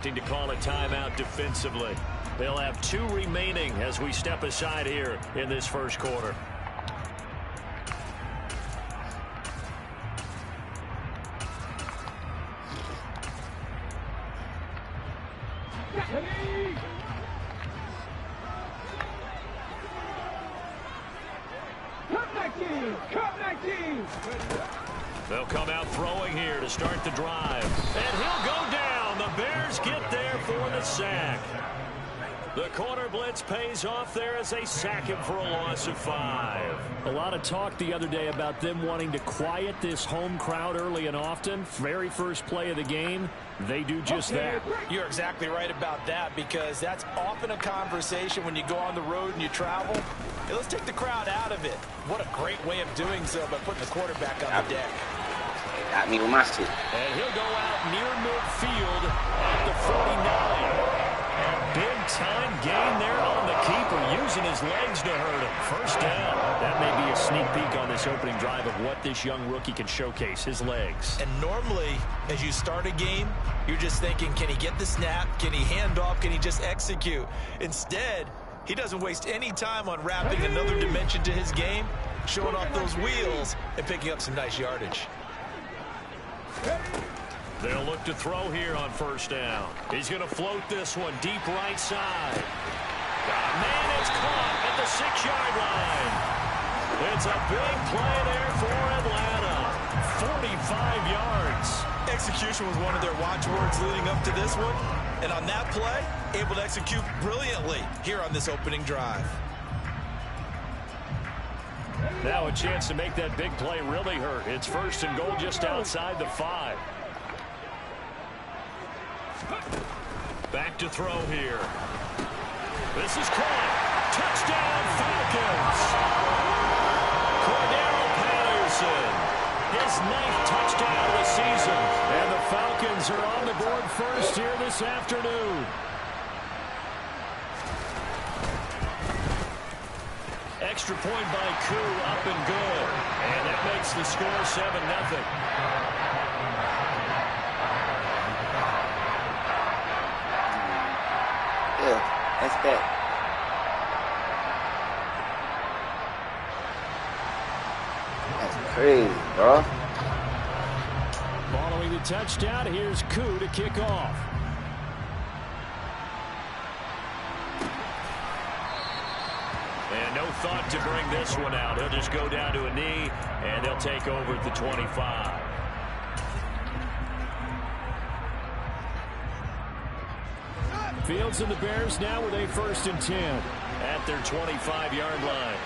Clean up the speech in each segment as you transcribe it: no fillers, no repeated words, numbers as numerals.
To call a timeout defensively. They'll have 2 remaining as we step aside here in this first quarter. They'll come out throwing here to start the drive. And he'll go down. The Bears get there for the sack. The corner blitz pays off there as they sack him for a loss of 5. A lot of talk the other day about them wanting to quiet this home crowd early and often. Very first play of the game, they do just that. You're exactly right about that, because that's often a conversation when you go on the road and you travel. Hey, let's take the crowd out of it. What a great way of doing so by putting the quarterback on the deck. Got me with my shit. And he'll go out near midfield at the 49. Big time gain there on the keeper, using his legs to hurt him. First down. That may be a sneak peek on this opening drive of what this young rookie can showcase, his legs. And normally, as you start a game, you're just thinking, can he get the snap? Can he hand off? Can he just execute? Instead, he doesn't waste any time on wrapping another dimension to his game, showing off those wheels, and picking up some nice yardage. They'll look to throw here on first down. He's going to float this one deep right side. Man, it's caught at the 6-yard line. It's a big play there for Atlanta. 45 yards. Execution was one of their watchwords leading up to this one. And on that play, able to execute brilliantly here on this opening drive. Now a chance to make that big play really hurt. It's first and goal just outside the 5. Back to throw here. This is caught. Touchdown, Falcons. Cordero Patterson. His 9th touchdown of the season. And the Falcons are on the board first here this afternoon. Extra point by Koo, up and good. And that makes the score 7-0. That's that. That's crazy, bro. Following the touchdown, here's Koo to kick off. And no thought to bring this one out. He'll just go down to a knee, and they'll take over at the 25. Fields and the Bears now with a 1st and 10 at their 25-yard line.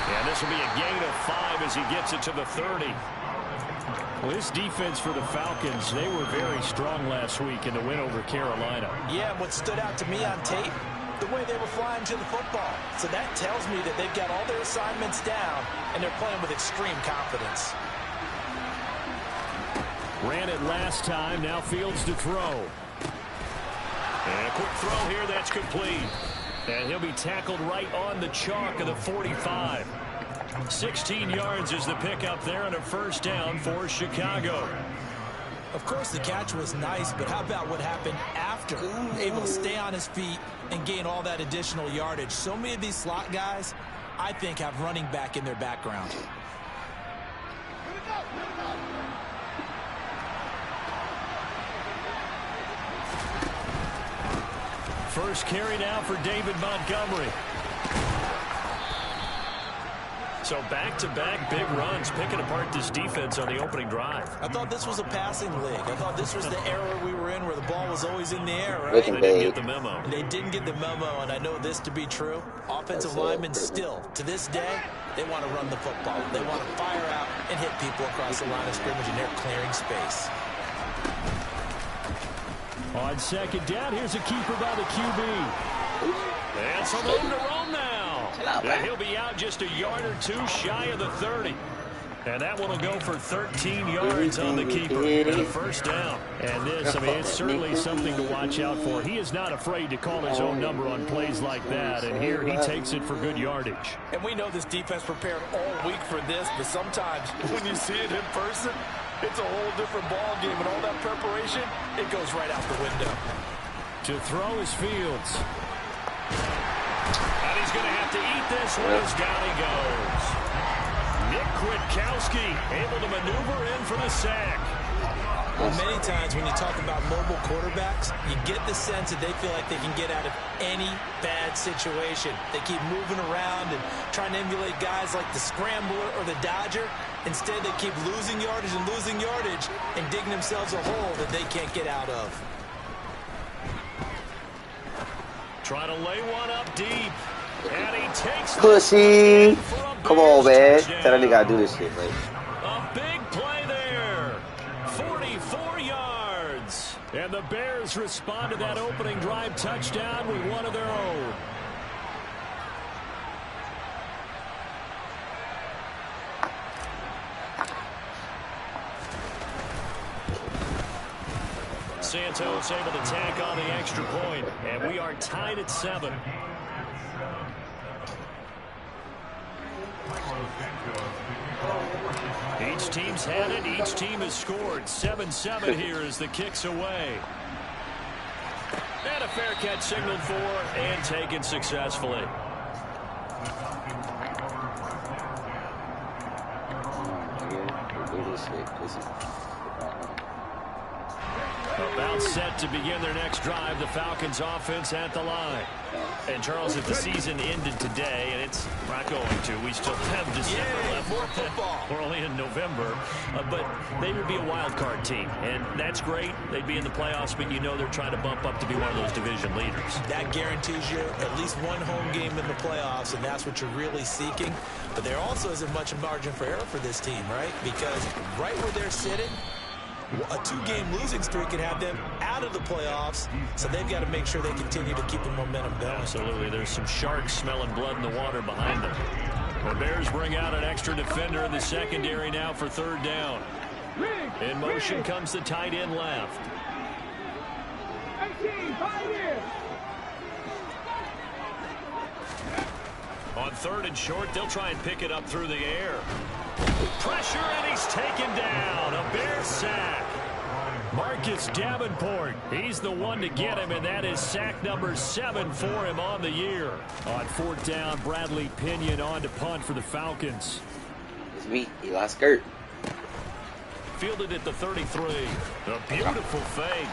And this will be a gain of 5 as he gets it to the 30. Well, this defense for the Falcons, they were very strong last week in the win over Carolina. Yeah, what stood out to me on tape, the way they were flying to the football. So that tells me that they've got all their assignments down, and they're playing with extreme confidence. Ran it last time. Now Fields to throw. And a quick throw here. That's complete. And he'll be tackled right on the chalk of the 45. 16 yards is the pickup there on a first down for Chicago. Of course, the catch was nice, but how about what happened after? Able to stay on his feet and gain all that additional yardage. So many of these slot guys, I think, have running back in their background. First carry now for David Montgomery. So back-to-back big runs, picking apart this defense on the opening drive. I thought this was a passing league. I thought this was the era we were in where the ball was always in the air, right? They didn't get the memo. They didn't get the memo, and I know this to be true. Offensive linemen still, to this day, they want to run the football. They want to fire out and hit people across the line of scrimmage, and they're clearing space. On second down, here's a keeper by the QB. And some room to roam now. And he'll be out just a yard or two shy of the 30. And that one will go for 13 yards on the keeper and a first down. And this, I mean, it's certainly something to watch out for. He is not afraid to call his own number on plays like that. And here he takes it for good yardage. And we know this defense prepared all week for this, but sometimes when you see it in person, It's a whole different ball game, and all that preparation, it goes right out the window. To throw is Fields. And he's going to have to eat this one as down he goes. Nick Kwiatkowski able to maneuver in for the sack. Well, many times when you talk about mobile quarterbacks, you get the sense that they feel like they can get out of any bad situation. They keep moving around and trying to emulate guys like the Scrambler or the Dodger. Instead, they keep losing yardage and digging themselves a hole that they can't get out of. Trying to lay one up deep. And he takes Pussy. Come on, man. Tell that nigga gotta do this shit, man. A big play there. 44 yards. And the Bears respond to that opening drive touchdown with one of their own. Santos able to tack on the extra point, and we are tied at 7. Each team's had it. Each team has scored. 7-7 here as the kick's away. And a fair catch signaled for and taken successfully. About set to begin their next drive. The Falcons offense at the line. And Charles, if the season ended today, and it's not going to, we still have December left. More football. We're only in November, but they would be a wild card team, and that's great. They'd be in the playoffs, but you know they're trying to bump up to be one of those division leaders. That guarantees you at least one home game in the playoffs, and that's what you're really seeking. But there also isn't much margin for error for this team, right? Because right where they're sitting, a 2-game losing streak could have them out of the playoffs, so they've got to make sure they continue to keep the momentum going. Absolutely. There's some sharks smelling blood in the water behind them. The Bears bring out an extra defender in the secondary now for 3rd down. In motion comes the tight end left. On 3rd and short, they'll try and pick it up through the air. Pressure, and he's taken down. A Bear sack. Marcus Davenport, he's the one to get him, and that is sack number 7 for him on the year. On 4th down, Bradley Pinion on to punt for the Falcons. It's me. He lost skirt. Fielded at the 33. A beautiful fake.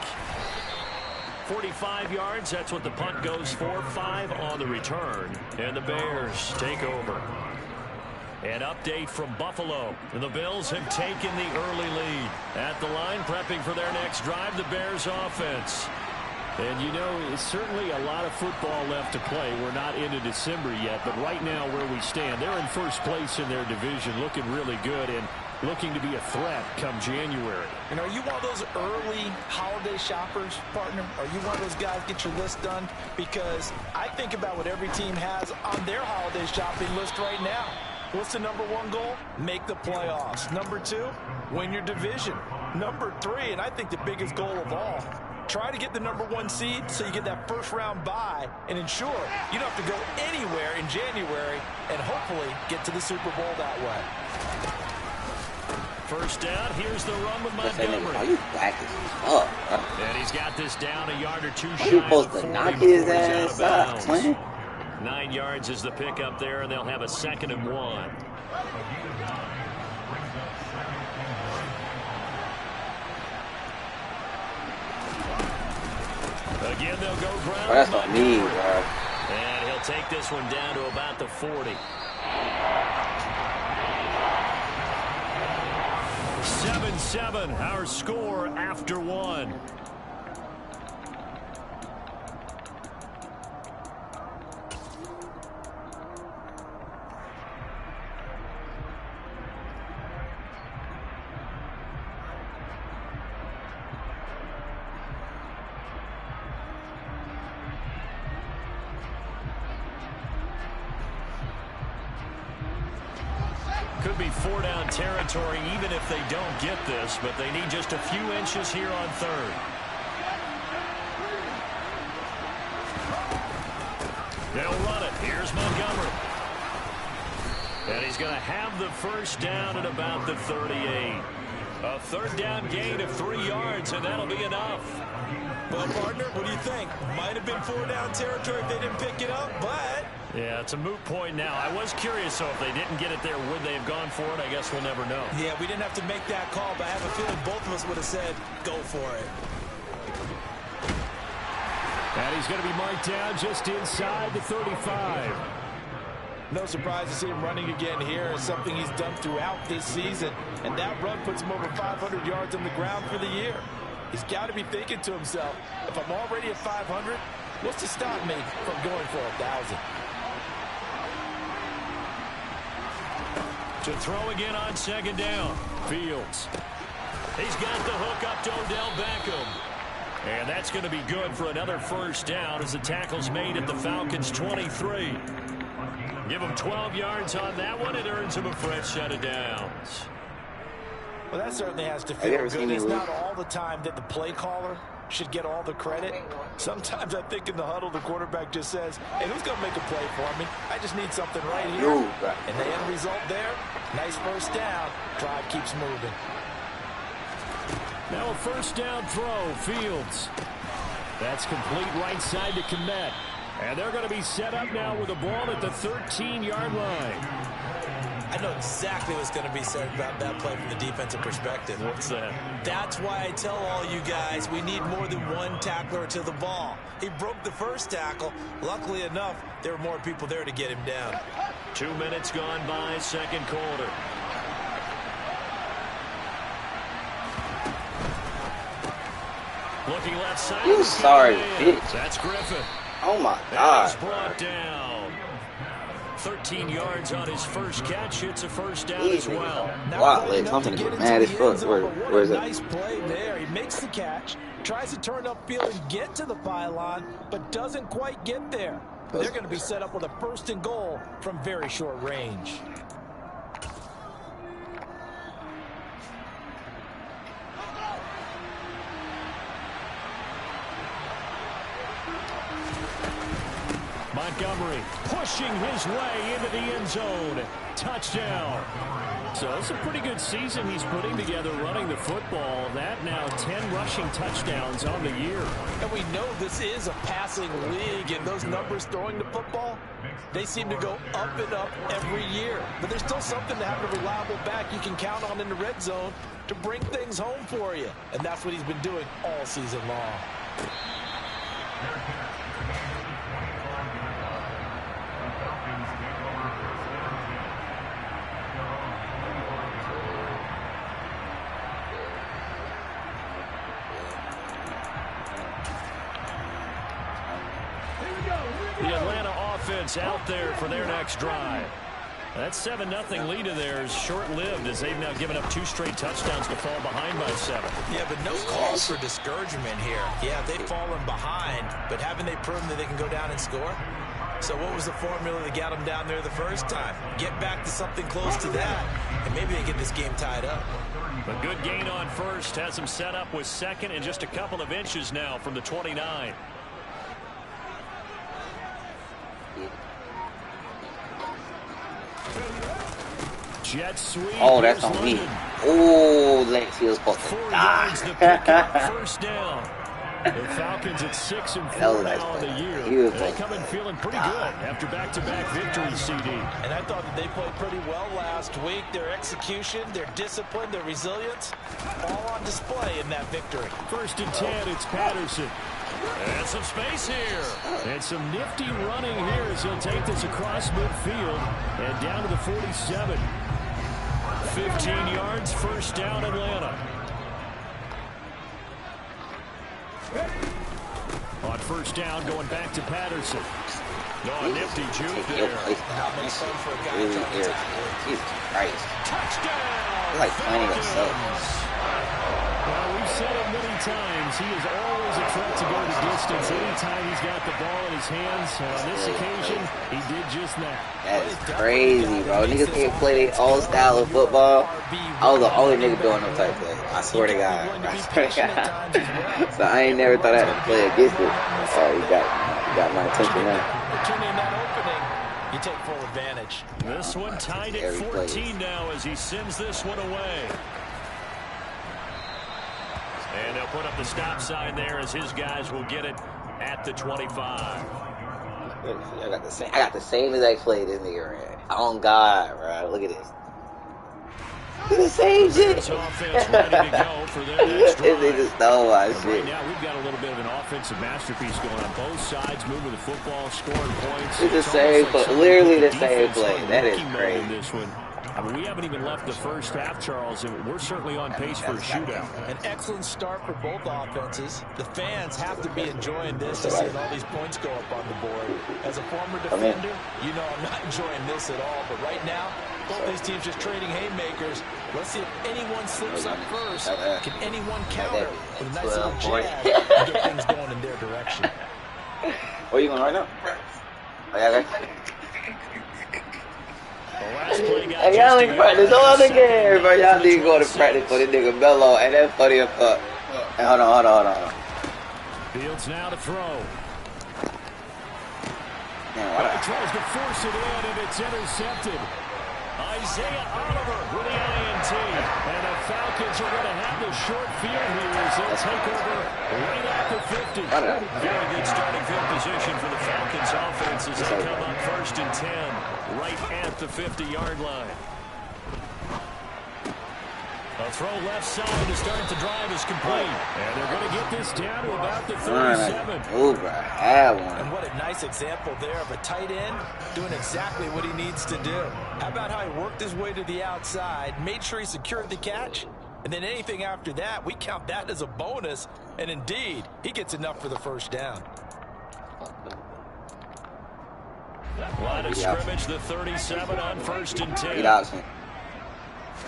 45 yards, that's what the punt goes for. 5 on the return. And the Bears take over. An update from Buffalo. And the Bills have taken the early lead. At the line, prepping for their next drive, the Bears offense. And you know, it's certainly a lot of football left to play. We're not into December yet, but right now where we stand, they're in first place in their division, looking really good and looking to be a threat come January. And are you one of those early holiday shoppers, partner? Are you one of those guys get your list done? Because I think about what every team has on their holiday shopping list right now. What's the number 1 goal? Make the playoffs. Number 2, win your division. Number 3, and I think the biggest goal of all, try to get the number 1 seed so you get that first-round bye and ensure you don't have to go anywhere in January and hopefully get to the Super Bowl that way. First down, here's the run with Montgomery. Are you black as fuck, bro? And he's got this down a yard or 2 Are shy you of supposed the to 40 knock before his he's out ass of up, bounds. man? 9 yards is the pickup there, and they'll have a 2nd and 1. Again, they'll go ground. Bro, that's what I mean, bro. And he'll take this one down to about the 40. 7-7, our score after 1. Could be 4-down territory even if they don't get this, but they need just a few inches here on 3rd. They'll run it. Here's Montgomery. And he's going to have the first down at about the 38. A third down gain of 3 yards, and that'll be enough. Well, partner, what do you think? Might have been 4-down territory if they didn't pick it up, but... Yeah, it's a moot point now. I was curious, so if they didn't get it there, would they have gone for it? I guess we'll never know. Yeah, we didn't have to make that call, but I have a feeling both of us would have said, go for it. And he's going to be marked down just inside the 35. No surprise to see him running again here. It's something he's done throughout this season. And that run puts him over 500 yards on the ground for the year. He's got to be thinking to himself, if I'm already at 500, what's to stop me from going for 1,000? To throw again on second down. Fields. He's got the hook up to Odell Beckham. And that's going to be good for another first down as the tackle's made at the Falcons' 23. Give him 12 yards on that one. It earns him a fresh set of downs. Well, that certainly has to feel good. It's not all the time that the play caller should get all the credit. Sometimes I think in the huddle, the quarterback just says, hey, who's going to make a play for me? I just need something right here. And the end result there, nice first down. Drive keeps moving. Now a first down throw. Fields. That's complete right side to Kmet. And they're going to be set up now with the ball at the 13-yard line. I know exactly what's going to be said about that play from the defensive perspective. What's that? That's why I tell all you guys we need more than one tackler to the ball. He broke the first tackle. Luckily enough, there were more people there to get him down. 2 minutes gone by, second quarter. Looking left side. You sorry, bitch. That's Griffin. Oh my That God. is brought down. 13 yards on his first catch. It's a first down as well. Wow, like something is mad as fuck. Where is it? Nice play there. He makes the catch, tries to turn upfield and get to the pylon, but doesn't quite get there. They're going to be set up with a first and goal from very short range. Montgomery pushing his way into the end zone. Touchdown. So it's a pretty good season he's putting together running the football. That now 10 rushing touchdowns on the year. And we know this is a passing league, and those numbers throwing the football, they seem to go up and up every year. But there's still something to have a reliable back you can count on in the red zone to bring things home for you. And that's what he's been doing all season long. The Atlanta offense out there for their next drive. That 7-0 lead of theirs short-lived as they've now given up 2 straight touchdowns to fall behind by 7. Yeah, but no cause for discouragement here. Yeah, they've fallen behind, but haven't they proven that they can go down and score? So what was the formula that got them down there the first time? Get back to something close to that, and maybe they get this game tied up. A good gain on first has them set up with second and just a couple of inches now from the 29. Jet sweep. Oh, that's on me. Oh, Lex, he was supposed to 4 die. yards to pick up first down. The Falcons at 6 and 4 nice now on the year. They come in feeling pretty good after back-to-back victories, CD. And I thought that they played pretty well last week. Their execution, their discipline, their resilience, all on display in that victory. 1st and 10, it's Patterson. And some space here. And some nifty running here as he'll take this across midfield and down to the 47. 15 yards, first down, Atlanta. On first down, going back to Patterson. No, nifty juke there. Not much fun for a guy trying to tackle. Jesus Christ. Touchdown! You're like playing yourself. Well, we've said it many times. He is always a threat to go the distance anytime he's got the ball in his hands. And on this occasion, he did just that. That is crazy, bro. Niggas can't play their own style of football. I was the only nigga doing no type play. I swear to God. I swear to God. So I ain't never thought I had to play against it. So you got my attention now. Opportunity in that opening, you take full advantage. This one tied at 14 now as he sends this one away. He'll put up the stop sign there as his guys will get it at the 25. I got the same exact play this nigga ran. On God, bro. Look at this. The same shit. Offense ready to go for their next drive. They just stole my shit. Right now, we've got a little bit of an offensive masterpiece going on both sides, moving the football, scoring points. It's the same play, literally the same play. That is crazy. In this one. I mean, we haven't even left the first half, Charles, and we're certainly on pace for a shootout. An excellent start for both offenses. The fans have to be enjoying this to see all these points go up on the board. As a former defender, you know I'm not enjoying this at all. But right now, both these teams just trading haymakers. Let's see if anyone slips up first. Can anyone counter with a nice little jab and get things going in their direction? Where you going right now? Oh, yeah, okay. Hey, y'all ain't practice all the game, bro. Y'all need to go to practice for this nigga Mello, and that's funny as fuck. Hey, hold on. Fields now to throw. Man, tries to force it in, and it's intercepted. Isaiah Oliver with the INT. And the Falcons are going to have the short field here as they'll take over right at the 50. Very good starting field position for the Falcons offense as they come up 1st and 10 right at the 50-yard line. A throw left side to start the drive is complete. And they're going to get this down to about the 37. And what a nice example there of a tight end doing exactly what he needs to do. How about how he worked his way to the outside, made sure he secured the catch, and then anything after that, we count that as a bonus. And indeed, he gets enough for the first down. Line of scrimmage, the 37 on 1st and 10.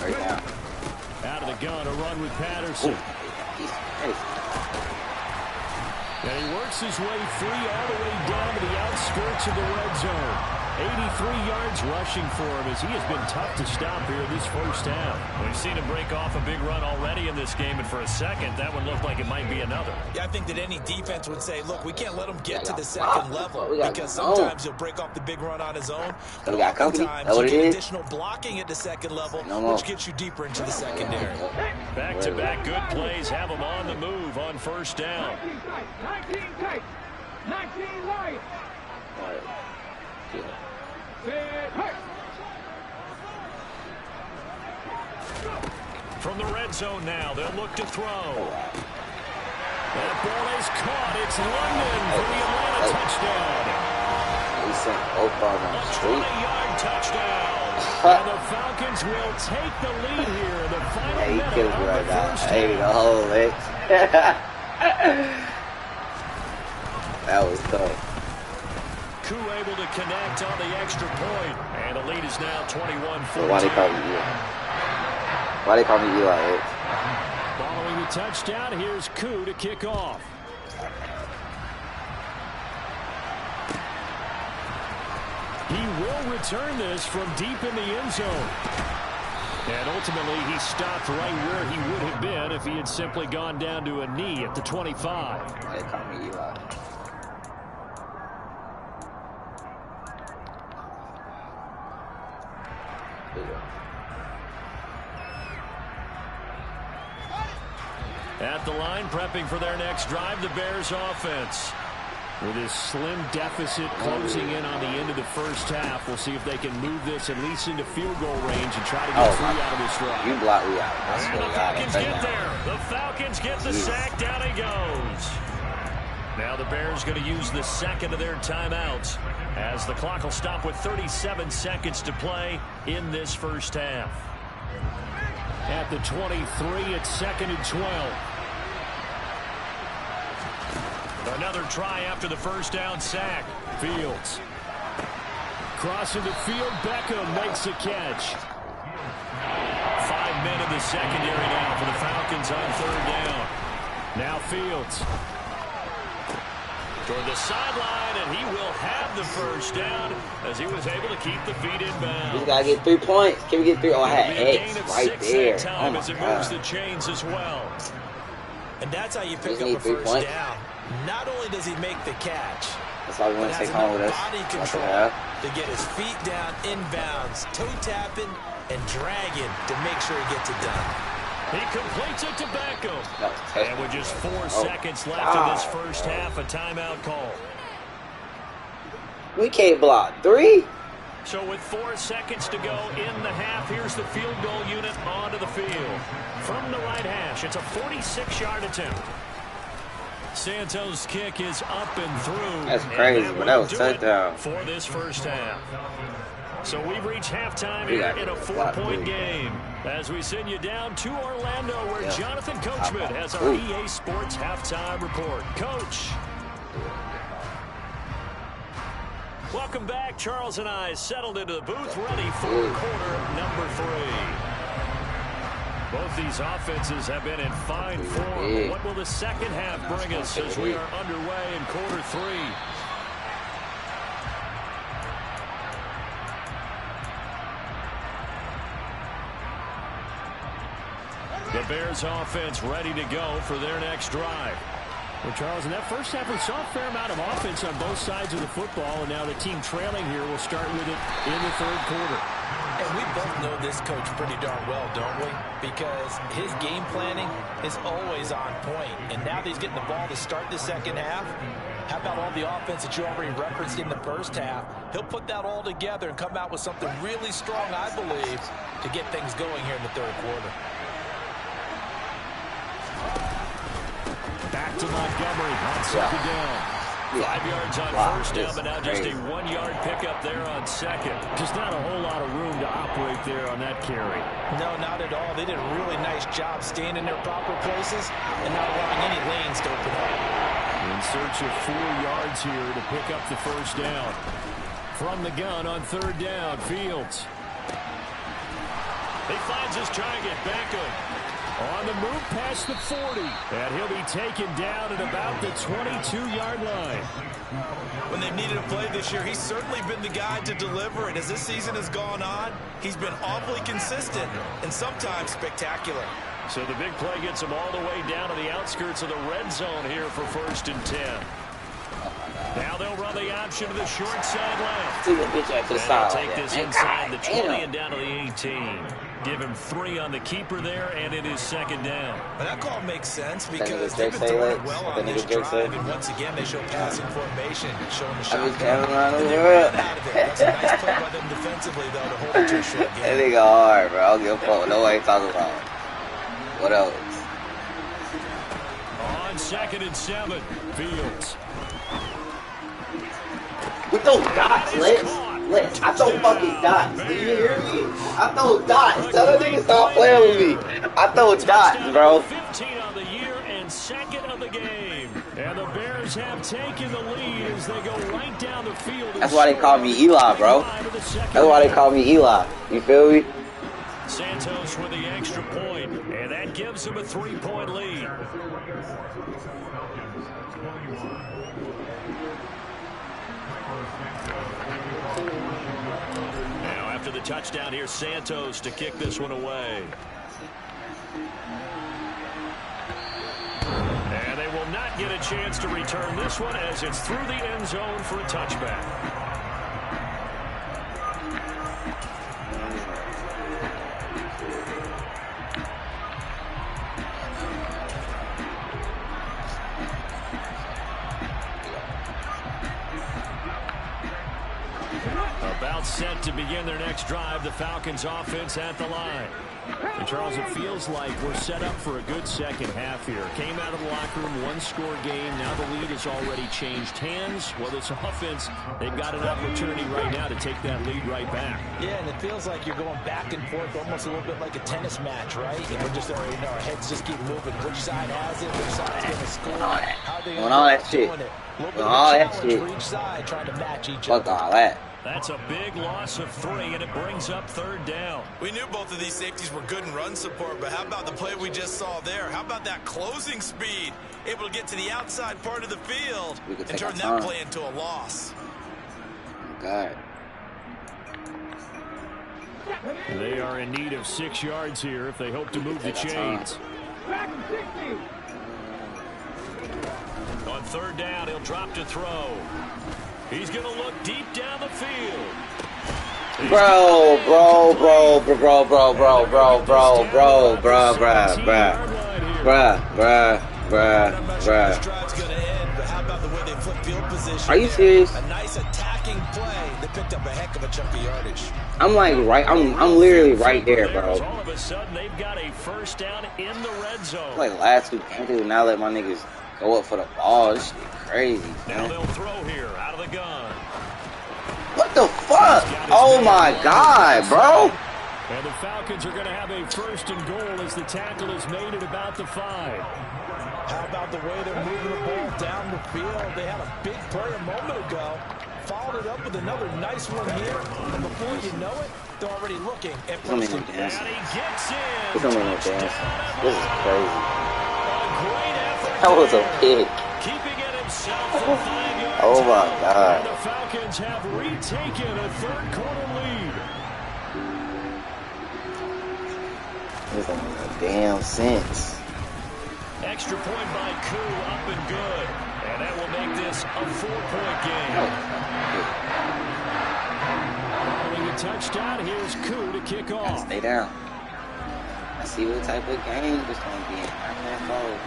Right now. Out of the gun, a run with Patterson. And he works his way free all the way down to the outskirts of the red zone. 83 yards rushing for him as he has been tough to stop here this first half. We've seen him break off a big run already in this game, and for a second, that one looked like it might be another. Yeah, I think that any defense would say, look, we can't let him get to the second level because sometimes he'll break off the big run on his own. But oftentimes you get additional blocking at the second level, which gets you deeper into the secondary. Back-to-back good plays have him on the move on 1st down. 19 tight. 19 right. From the red zone now, they'll look to throw. That ball is caught. It's London for the Atlanta touchdown. He sent both balls on the street. 20-yard touchdown. And the Falcons will take the lead here in the final minute of the first half. Hey, the whole it. That was tough. Koo able to connect on the extra point, and the lead is now 21-14. Why they call me Eli? Following the touchdown, here's Koo to kick off. He will return this from deep in the end zone. And ultimately, he stopped right where he would have been if he had simply gone down to a knee at the 25. They call me Eli. At the line, prepping for their next drive, the Bears offense. With this slim deficit closing in on the end of the first half, we'll see if they can move this at least into field goal range and try to get 3 out of this drive. You block me out. And the Falcons get there. The Falcons get the sack. Down he goes. Now the Bears going to use the second of their timeouts as the clock will stop with 37 seconds to play in this first half. At the 23, it's 2nd and 12. Another try after the first down sack. Fields. Crossing the field, Beckham makes a catch. 5 men in the secondary now for the Falcons on 3rd down. Now Fields. Toward the sideline, and he will have the first down as he was able to keep the feet inbound. We gotta get 3 points. Can we get 3? Oh, I had X right there. Oh my as it moves the chains as well. And that's how you pick up a first down. Not only does he make the catch, that's why we want to take home with us. Body control to get his feet down inbounds, toe tapping and dragging to make sure he gets it done. He completes it to Beckham. No, And with just 4 seconds left in this first half, a timeout call. We can't block 3. So with 4 seconds to go in the half, here's the field goal unit onto the field. From the right hash, it's a 46-yard attempt. Santos' kick is up and through. That's crazy, but that was touchdown. For this first half. So we've reached halftime here in a 4-point game. As we send you down to Orlando, where Jonathan Coachman has our EA Sports halftime report. Coach. Welcome back. Charles and I settled into the booth, ready for quarter number 3. Both these offenses have been in fine form. What will the second half bring us as we are underway in quarter 3? The Bears offense ready to go for their next drive. Well, Charles, in that first half, we saw a fair amount of offense on both sides of the football, and now the team trailing here will start with it in the third quarter. And we both know this coach pretty darn well, don't we? Because his game planning is always on point. And now that he's getting the ball to start the second half, how about all the offense that you already referenced in the first half? He'll put that all together and come out with something really strong, I believe, to get things going here in the third quarter. Back to Montgomery on second down. 5 yards on first down, but now just a 1-yard pickup there on second. Just not a whole lot of room to operate there on that carry. No, not at all. They did a really nice job staying in their proper places and not allowing any lanes to open up. In search of 4 yards here to pick up the first down. From the gun on third down, Fields. He finds his target, Beckham. On the move past the 40. And he'll be taken down at about the 22-yard line. When they've needed a play this year, he's certainly been the guy to deliver. And as this season has gone on, he's been awfully consistent and sometimes spectacular. So the big play gets him all the way down to the outskirts of the red zone here for 1st and 10. Now they'll run the option to the short side left. They'll take this inside the 20 and down to the 18. Give him 3 on the keeper there, and it is second down. And that call makes sense because they've been throwing it well on this drive. And once again, they show passing formation, showing the shotgun. And they ran out of it. That's a nice play by them defensively, though, to hold it to a short game. That nigga hard, bro. I don't give a fuck. Nobody talking about it. What else? On 2nd and 7, Fields. With those dots, Let's. I throw fucking dots. Do you hear me? I throw dots. Tell that nigga stop playing with me. I throw dots, bro. 15 on the year and 2nd of the game. And the Bears have taken the lead as they go right down the field. That's why they call me Eli, bro. That's why they call me Eli. You feel me? Santos with the extra point, and that gives him a 3-point lead. Now after the touchdown, here's Santos to kick this one away. And they will not get a chance to return this one as it's through the end zone for a touchback. About set to begin their next drive, the Falcons offense at the line. And Charles, it feels like we're set up for a good second half here. Came out of the locker room, 1-score game. Now the lead has already changed hands. Well, this offense, they've got an opportunity right now to take that lead right back. Yeah, and it feels like you're going back and forth, almost a little bit like a tennis match, right? And we're just already know our heads just keep moving. Which side has it? Which side's going to score? How they all that shit. Doing it? A little bit of a challenge for each side, trying to match each other. Fuck all that. That's a big loss of 3, and it brings up 3rd down. We knew both of these safeties were good in run support, but how about the play we just saw there? How about that closing speed? Able to get to the outside part of the field and turn that play into a loss. God. They are in need of 6 yards here if they hope to move the chains. Back and 60. On 3rd down, he'll drop to throw. He's going to look deep down the field. Bro, Are you serious? A nice attacking play that picked up a heck of a chunk of yardage. I'm like I'm literally right there, bro. All of a sudden, they've got a first down in the red zone. Like last week, they do not let my niggas go up for the ball. This shit crazy, Now man. they'll throw here out of the gun. What the fuck? Oh my god, bro. And the Falcons are going to have a first and goal as the tackle is made at about the 5. How about the way they're moving the ball down the field? They had a big play a moment ago. Followed it up with another nice one here. And before you know it, they're already looking at first and dance. And he gets in. This don't make no dance. This is crazy. A great effort. That was a pick. Keeping it himself for 5 yards. Oh my god. And the Falcons have retaken a third-quarter lead. This don't make no damn sense. Extra point by Koo, up and good. And that will make this a 4-point game. Following a touchdown, here's Koo to kick off. Stay down. I see what type of game this gonna be in. I can't fold.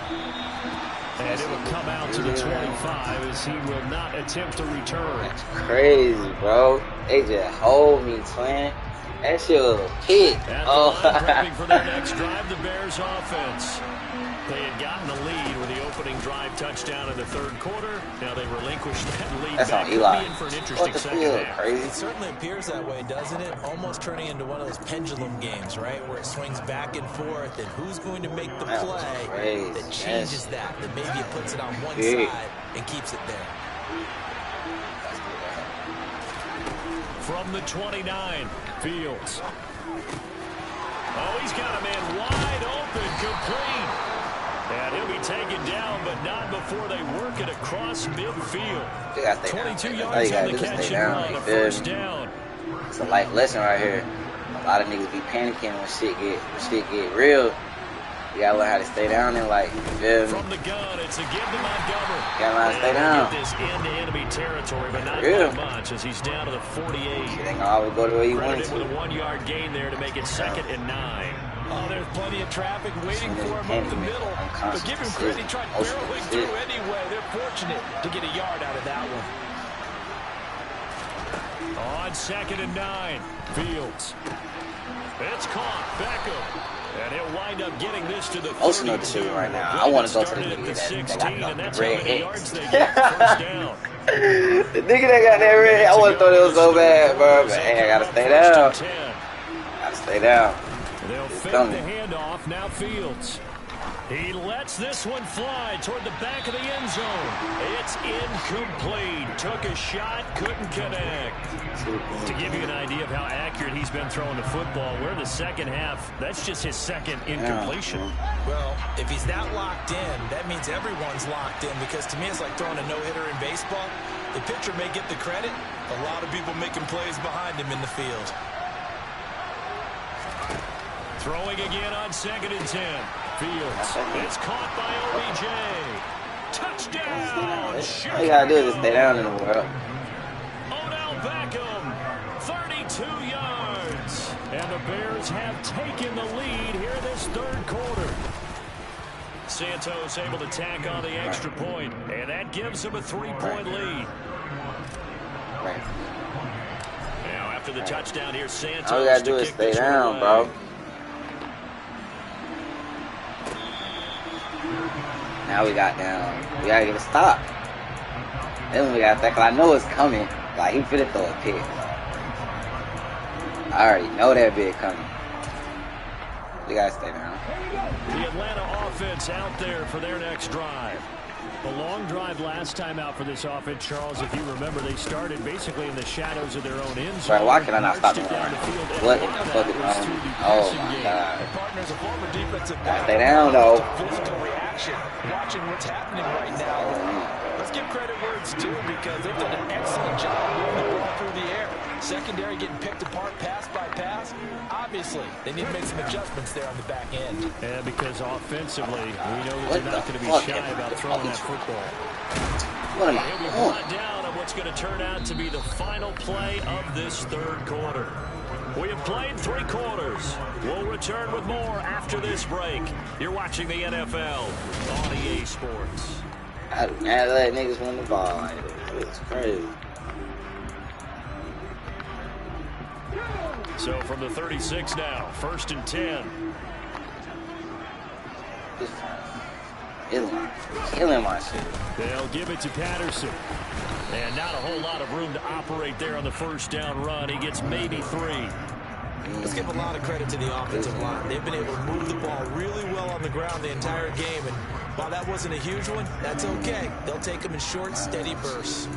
And it will come out to the 25 as he will not attempt to return. That's crazy, bro. They just hold me, twin. That shit was a pick. Oh. Prepping for their next drive, the Bears offense. They had gotten the lead with the opening drive touchdown in the third quarter. Now they relinquished that lead. That's back on Eli. for an interesting What the second field? half. Crazy. It certainly appears that way, doesn't it? Almost turning into one of those pendulum games, right? Where it swings back and forth, and who's going to make the That was play crazy. that changes that maybe it puts it on one Big. side and keeps it there. From the 29, Fields. Oh, he's got a man wide open, complete. And he'll be taken down, but not before they work it across midfield. 22 yards on the catch and run, a first down. It's a life lesson right here. A lot of niggas be panicking when shit get real. You gotta learn how to stay down and like, you feel me? From the gun, it's a give to Montgomery. You gotta learn how to stay down. Get this into enemy territory, but not Real. by much as he's down to the 48. Shit ain't gonna always go the way you want it Credited to. with a 1-yard gain there to make it 2nd and 9. Oh, there's plenty of traffic waiting for him up the middle. But give him credit, he tried barreling through anyway. They're fortunate to get a yard out of that one. On 2nd and 9, Fields. It's caught. Beckham. And he'll wind up getting this to the 32. Also know the shit right now. I want to go to the nigga that got the red X. First down. The nigga that got that red, I want to throw that so bad, bro. But hey, I gotta stay down. Gotta stay down. They'll fake coming. the handoff. Now Fields. He lets this one fly toward the back of the end zone. It's incomplete. Took a shot, couldn't connect. To give you an idea of how accurate he's been throwing the football, we're in the second half. That's just his second incompletion. Well, if he's that locked in, that means everyone's locked in, because to me it's like throwing a no-hitter in baseball. The pitcher may get the credit. A lot of people making plays behind him in the field. Throwing again on 2nd and 10. Fields. It's caught by OBJ. Touchdown! All you gotta do is just stay down in the world. Odell Beckham, 32 yards. And the Bears have taken the lead here this third quarter. Santos able to tack on the extra point, and that gives him a 3-point lead. Right. Now after the touchdown here, Santos All you gotta do to is kick stay this one down, away. bro. Now we got down. We gotta get a stop. Then we gotta think, I know it's coming. Like, he finna throw a pick. I already know that bit coming. We gotta stay down. The Atlanta offense out there for their next drive. The long drive last time out for this offense, Charles, if you remember, they started basically in the shadows of their own end zone. Bro, why can I not stop the Marched it down run? the field, and What a the lot of fuck that is was wrong? through the Oh passing my game. god. Partner's a former defensive Gotta back. stay down, though. Physical reaction, watching what's happening right now. Let's give credit where it's due, because they've done an excellent job moving the ball through the air. Secondary getting picked apart pass by pass. Obviously, they need to make some adjustments there on the back end. And because offensively, we know that What they're not the going to be fuck? shy about throwing that football. What am I He'll be doing? brought down, and what's going to turn out to be the final play of this third quarter. We have played 3 quarters. We'll return with more after this break. You're watching the NFL on EA Sports. I do not let niggas win the ball like this. It's crazy. So from the 36 now, 1st and 10. Killing my shit. They'll give it to Patterson. And not a whole lot of room to operate there on the first down run. He gets maybe 3. Let's give a lot of credit to the offensive line. They've been able to move the ball really well on the ground the entire game. And while that wasn't a huge one, that's okay. They'll take them in short, steady bursts.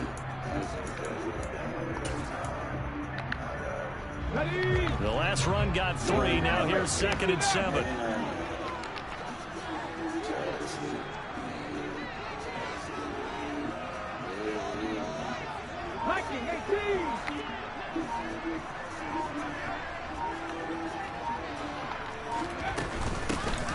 The last run got 3. Now here's 2nd and 7.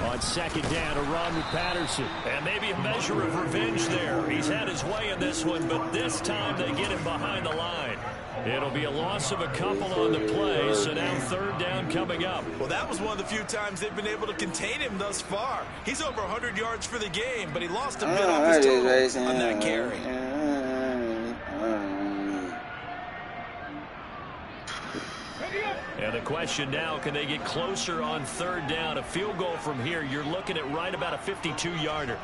On 2nd down, a run with Patterson. And maybe a measure of revenge there. He's had his way in this one, but this time they get him behind the line. It'll be a loss of a couple on the play, so now 3rd down coming up. Well, that was one of the few times they've been able to contain him thus far. He's over 100 yards for the game, but he lost a bit off his total on that carry. And the question now, can they get closer on 3rd down? A field goal from here, you're looking at right about a 52-yarder.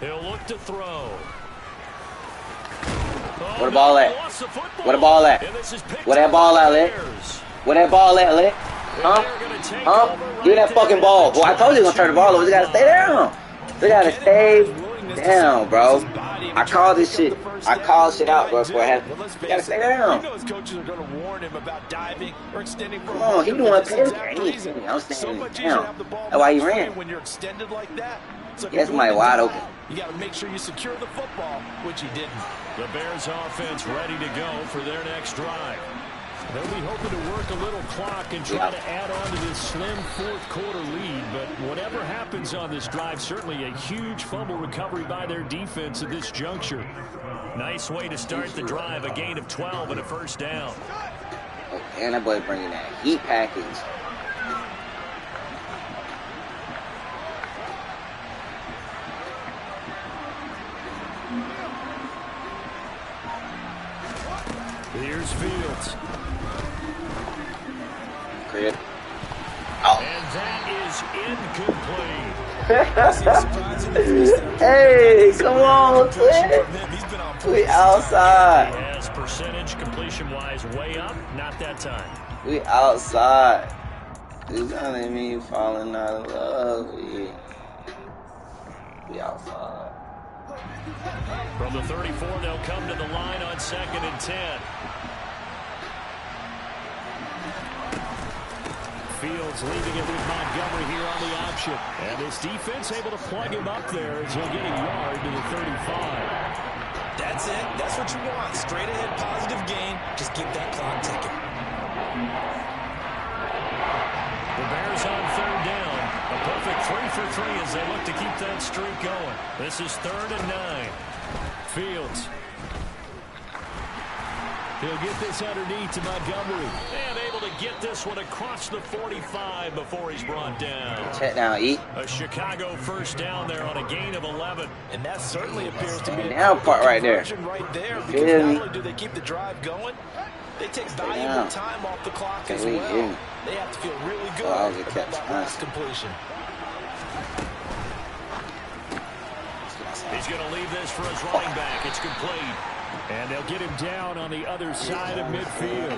He'll look to throw. Where the ball at? Where the ball at? Where that ball at, Lit? Where that ball at, Lit? Huh? Give me that fucking ball. Boy, I told you gonna turn the ball over. You gotta stay down. You gotta stay down, bro. I called this shit. I called shit out, bro. So you gotta stay down. Come on, he doing a pass. I'm standing down. That's why he ran. That's my wide open. You got to make sure you secure the football, which he didn't. The Bears offense ready to go for their next drive. They'll be hoping to work a little clock and try to add on to this slim 4th quarter lead. But whatever happens on this drive, certainly a huge fumble recovery by their defense at this juncture. Nice way to start the drive, a gain of 12 and a 1st down. Oh, and that boy bringing that heat package. Here's Fields. Cleared. Oh. And that is incomplete. Hey, come on, Clint. We outside. He has percentage completion-wise way up. Not that time. We outside. It's gonna mean falling out of love. We outside. From the 34, they'll come to the line on 2nd and 10. Fields leaving it with Montgomery here on the option. And this defense able to plug him up there as he'll get a yard to the 35. That's it. That's what you want. Straight ahead positive gain. Just keep that clock ticking. The Bears on 3rd down. A perfect 3 for 3 as they look to keep that streak going. This is 3rd and 9. Fields. He'll get this underneath to Montgomery. And able to get this one across the 45 before he's brought down. Check down, E. A Chicago 1st down there on a gain of 11. And that certainly appears to be a down part right there. Right there, because not only do they keep the drive going, they take valuable time off the clock as well. They have to feel really good about that last completion. He's going to leave this for his running back. It's complete. And they'll get him down on the other side of midfield.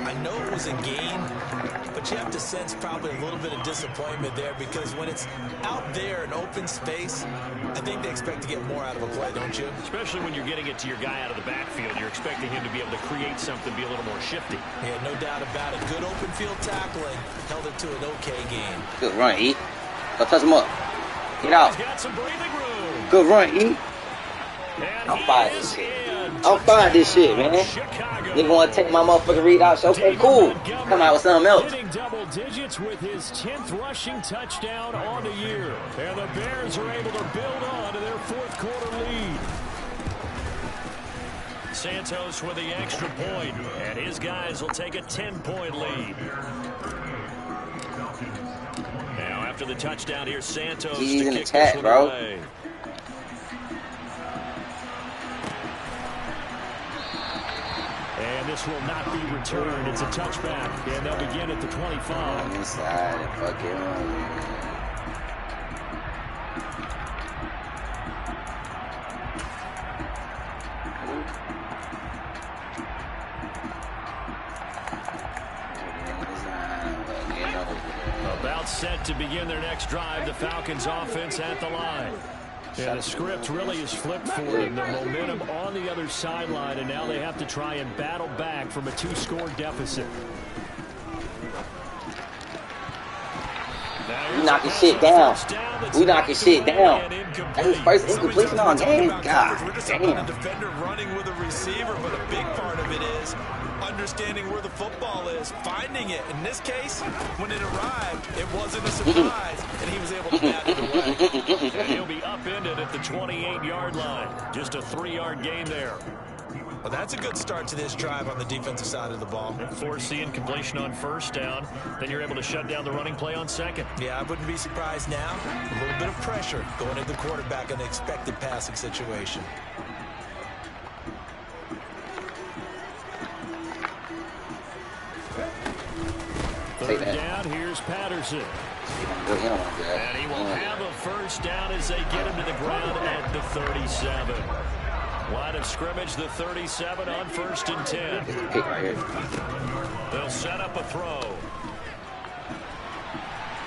I know it was a gain, but you have to sense probably a little bit of disappointment there because when it's out there in open space, I think they expect to get more out of a play, don't you? Especially when you're getting it to your guy out of the backfield. You're expecting him to be able to create something, be a little more shifty. Yeah, no doubt about it. Good open field tackling held it to an okay gain. Good run, E. Go touch him up. Get out. He's got some breathing room. Good run, E. And I'm fired. in I'm fine this shit, man. Nigga want to take my motherfucking read out. Okay, cool. Come out with something else. Hitting double digits with his 10th rushing touchdown on the year. And the Bears are able to build on to their fourth quarter lead. Santos with the extra point, and his guys will take a 10-point lead. Now after the touchdown here, Santos He's to in kick the chat, this one bro. away. And this will not be returned. It's a touchback, and they'll begin at the 25. Inside and fucking About set to begin their next drive, the Falcons offense at the line. And the script really is flipped for them. The momentum on the other sideline, and now they have to try and battle back from a 2-score deficit. We knocking shit down. We knocking shit down. That's his first incompletion on game. God We're just talking damn. a defender running with a receiver, but a big part of it is understanding where the football is, finding it. In this case, when it arrived, it wasn't a surprise, and he was able to bat it away. And he'll be upended at the 28-yard line. Just a 3-yard gain there. Well, that's a good start to this drive on the defensive side of the ball. Force the incompletion on first down. Then you're able to shut down the running play on second. Yeah, I wouldn't be surprised now. A little bit of pressure going at the quarterback in an expected passing situation. Third down, here's Patterson. And he will have a first down as they get him to the ground at the 37. Line of scrimmage, the 37 on 1st and 10. Pick right here. They'll set up a throw.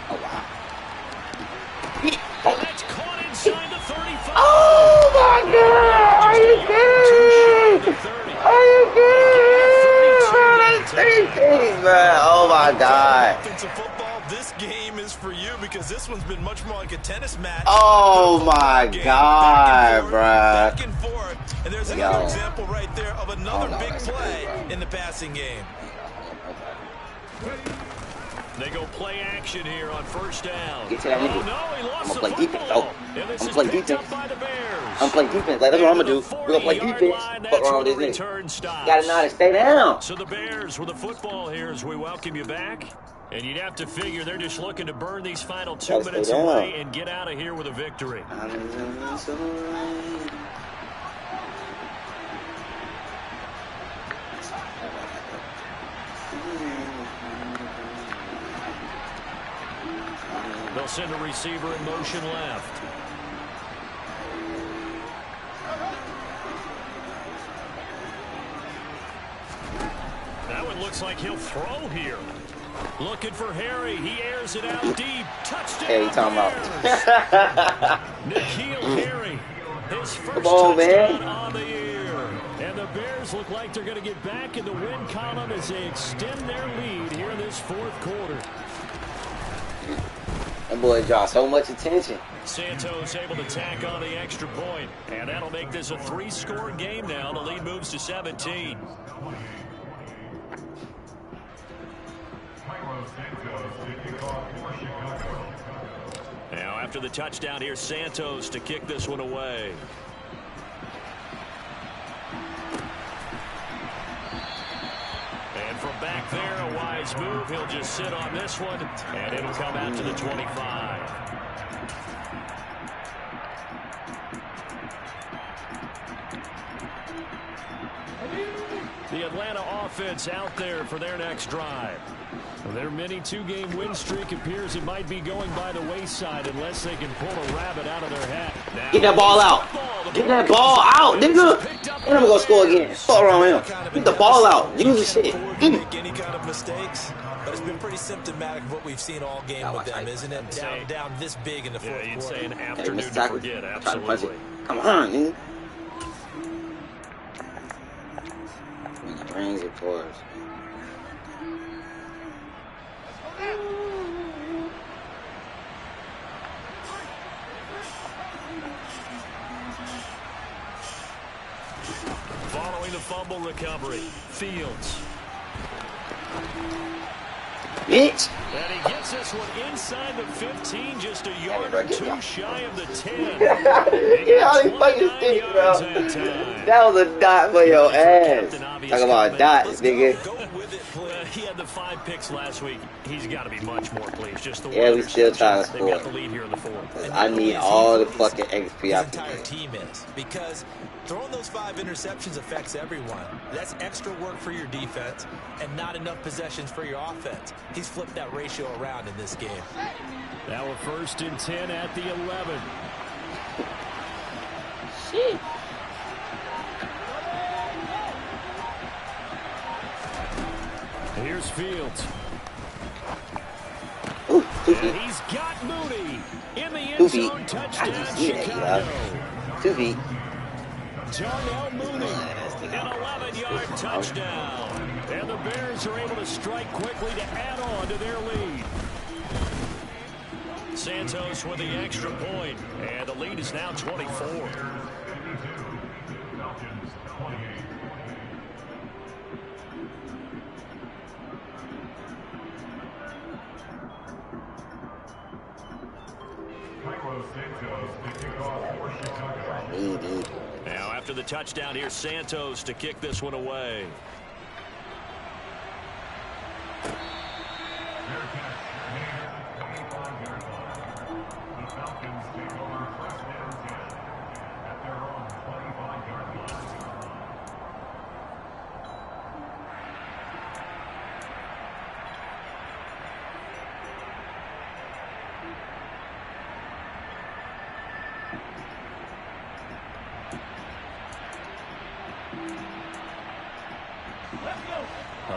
Oh, wow. And that's caught inside the 35. Oh, my God. Are you kidding? Are you kidding? Bro, that's 3 man. Oh, my God. Offensive football, this game is for you because this one's been much more like a tennis match. Oh, my God, bro. Back and forth. And there's another example right there of another big play in the passing game. They go play action here on first down. Get to that nigga. Oh, no, he lost I'm gonna the play defense, football. though. And this I'm is gonna play picked up defense. by the Bears. I'm playing defense. Like, that's what I'm gonna do. We're gonna play defense. Fuck wrong with this nigga. Gotta know how to stay down. So the Bears with the football here as we welcome you back. And you'd have to figure they're just looking to burn these final 2 minutes away and get out of here with a victory. They'll send a receiver in motion left. That one looks like he'll throw here. Looking for Harry. He airs it out deep. Touchdown. Hey, time out. N'Keal Harry. His first on, touchdown man. on the year. And the Bears look like they're going to get back in the win column as they extend their lead here in this fourth quarter. That boy draw so much attention. Santos able to tack on the extra point, and that'll make this a 3-score game now. The lead moves to 17. Now after the touchdown here, Santos to kick this one away. And from back there, a wise move. He'll just sit on this one, and it'll come out to the 25. The Atlanta offense out there for their next drive. Well, their mini 2-game win streak appears it might be going by the wayside unless they can pull a rabbit out of their hat. Now, Get that ball out. Get that ball out, nigga. And I'm gonna go score again. Fuck around with him. Get the ball out. Use the shit. Make any kind of mistakes, but it's been pretty symptomatic of what we've seen all game with them, isn't it? Down this big in the fourth you'd quarter. say an afternoon to forget. Absolutely. Come on, nigga. Rings it for us. Far following the fumble recovery. Fields. Bitch. And he gets this one inside the 15, just a yard or two shy of the 10. Get all these fucking sticks, bro. That was a dot for your ass. Talk about dots, nigga. He had the 5 picks last week. He's got to be much more pleased. Just the We still trying to They've got score. the lead here in the 4th. I need all the fucking XP I His can entire get. team is, because throwing those 5 interceptions affects everyone. That's extra work for your defense and not enough possessions for your offense. He's flipped that ratio around in this game. Now a 1st and 10 at the 11. Shit. Here's Fields. Ooh, 2 And feet. he's got Moody in the 2 end feet. zone. I Touchdown, just see that, Chicago. you 2 feet. Darnell Mooney, an 11-yard touchdown. And the Bears are able to strike quickly to add on to their lead. Santos with the extra point, and the lead is now 24. Now after the touchdown, here's Santos to kick this one away.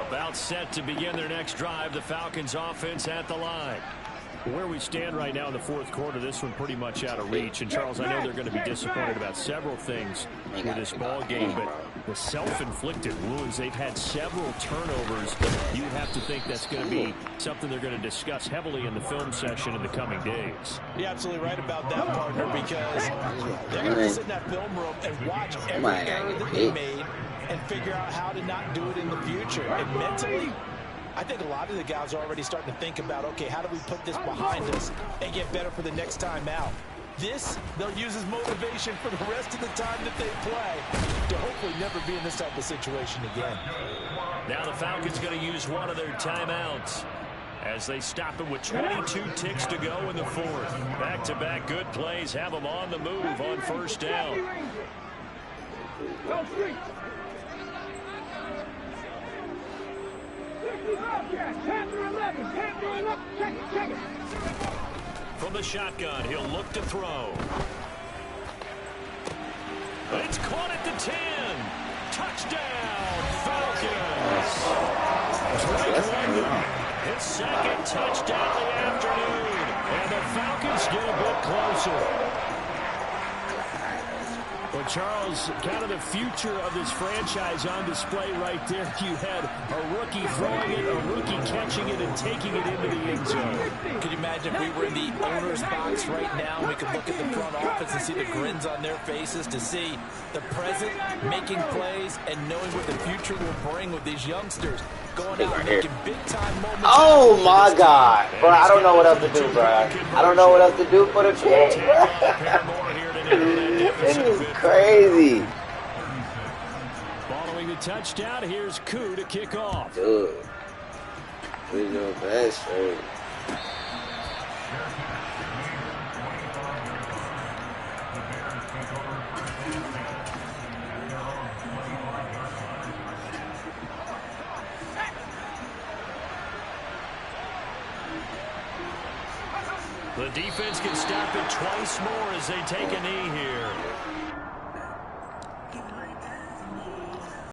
About set to begin their next drive. The Falcons offense at the line. Where we stand right now in the 4th quarter, this one pretty much out of reach. And, Charles, I know they're going to be disappointed about several things with this ball game, but the self-inflicted wounds, they've had several turnovers. You have to think that's going to be something they're going to discuss heavily in the film session in the coming days. You're absolutely right about that, partner, because they're going to sit in that film room and watch every error that they made and figure out how to not do it in the future. And mentally, I think a lot of the guys are already starting to think about, okay, how do we put this behind us and get better for the next time out? This, they'll use as motivation for the rest of the time that they play to hopefully never be in this type of situation again. Now the Falcons going to use one of their timeouts as they stop it with 22 ticks to go in the 4th. Back-to-back good plays have them on the move on 1st down. From the shotgun, he'll look to throw. It's caught at the 10. Touchdown, Falcons. Drake London, his 2nd touchdown of the afternoon. And the Falcons get a bit closer. Well, Charles, kind of the future of this franchise on display right there. You had a rookie throwing it, a rookie catching it, and taking it into the end zone. Could you imagine if we were in the owner's box right now? We could look at the front office and see the grins on their faces, to see the present making plays and knowing what the future will bring with these youngsters going out and making big-time moments. Oh, my God. Bro, I don't know what else to do, bro. I don't know what else to do for the kick, bro. This is crazy. Following the touchdown, here's Koo to kick off. Dude. We're doing bad, sir. The defense can stop it twice more as they take a knee here.